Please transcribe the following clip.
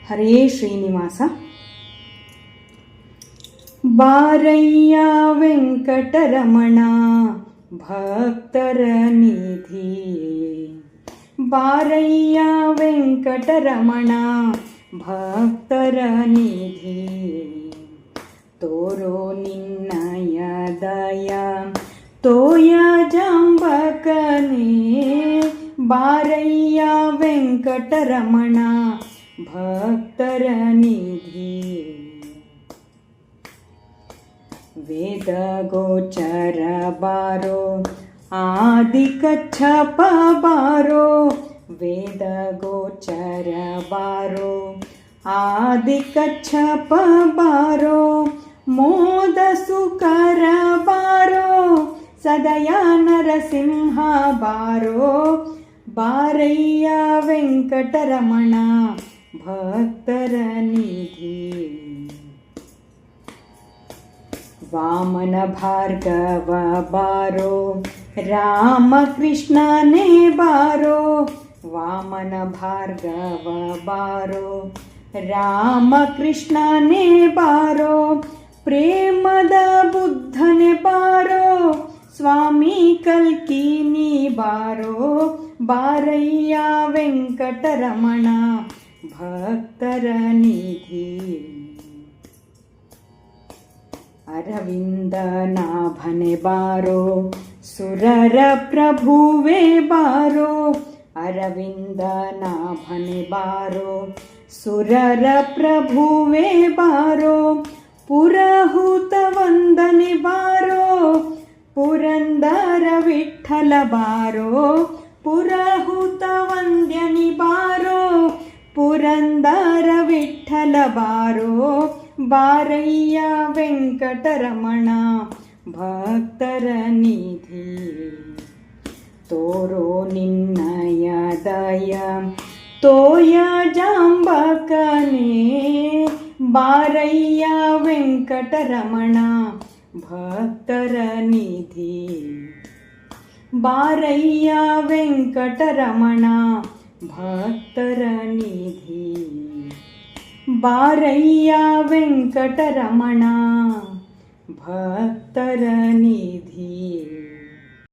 ಹರೇ ಶ್ರೀನಿವಾಸ. ಬಾರಯ್ಯ ವೆಂಕಟರಮಣ ಭಕ್ತರ ನಿಧಿಯೇ, ಬಾರಯ್ಯ ವೆಂಕಟರಮಣ ಭಕ್ತರ ನಿಧಿಯೇ, ತೋರೋ ನಿನ್ನಯ ದಯ ತೋಯ ಜಾಂಬಕನೇ, ಬಾರಯ್ಯ ವೆಂಕಟರಮಣ ಭಕ್ತರ ನಿಧಿಯೇ. ವೇದ ಗೋಚರ ಬಾರೋ ಆದಿ ಕಚ್ಚಪ ಬಾರೋ, ವೇದ ಗೋಚರ ಬಾರೋ ಆದಿ ಕಚ್ಚಪ ಬಾರೋ, ಮೋದ ಸುಕರ ಬಾರೋ ಸದಯ ನರಸಿಂಹ ಬಾರೋ, ಬಾರಯ್ಯ ವೆಂಕಟರಮಣ ಭಕ್ತರ ನಿಧಿ. ವಾಮನ ಭಾರ್ಗವ ಬಾರೋ ರಾಮಕೃಷ್ಣನೇ ಬಾರೋ, ವಾಮನ ಭಾರ್ಗವ ಬಾರೋ ರಾಮಕೃಷ್ಣನೇ ಬಾರೋ, ಪ್ರೇಮದ ಬುದ್ಧನೇ ಬಾರೋ ಸ್ವಾಮಿ ಕಲ್ಕಿನಿ ಬಾರೋ, ಬಾರಯ್ಯ ವೆಂಕಟರಮಣ ಭಕ್ತರ ನಿಧಿ. ಅರವಿಂದ ನಾಭನೆ ಬಾರೋ ಸುರರ ಪ್ರಭುವೇ ಬಾರೋ, ಅರವಿಂದ ನಾಭನೆ ಬಾರೋ ಸುರರ ಪ್ರಭುವೇ ಬಾರೋ, ಪುರಹೂತ ವಂದನೆ ಬಾರೋ ಪುರಂದರ ವಿಠಲ ಬಾರೋ, ಪುರಹೂತ ವಂದ್ಯನಿ ಬಾರೋ ಪುರಂದರ ವಿಠಲ ಬಾರೋ, ಬಾರಯ್ಯ ವೆಂಕಟರಮಣ ಭಕ್ತರ ನಿಧಿ. ತೋರೋ ನಿನ್ನಯ ದಯ ತೋಯ ಜಾಂಬಕನೇ, ಬಾರಯ್ಯ ವೆಂಕಟರಮಣ ಭಕ್ತರ ನಿಧಿ. ಬಾರಯ್ಯ ವೆಂಕಟರಮಣ ಭಕ್ತರ ನಿಧಿ, ಬಾರಯ್ಯ ವೆಂಕಟರಮಣ ಭಕ್ತರ ನಿಧಿ.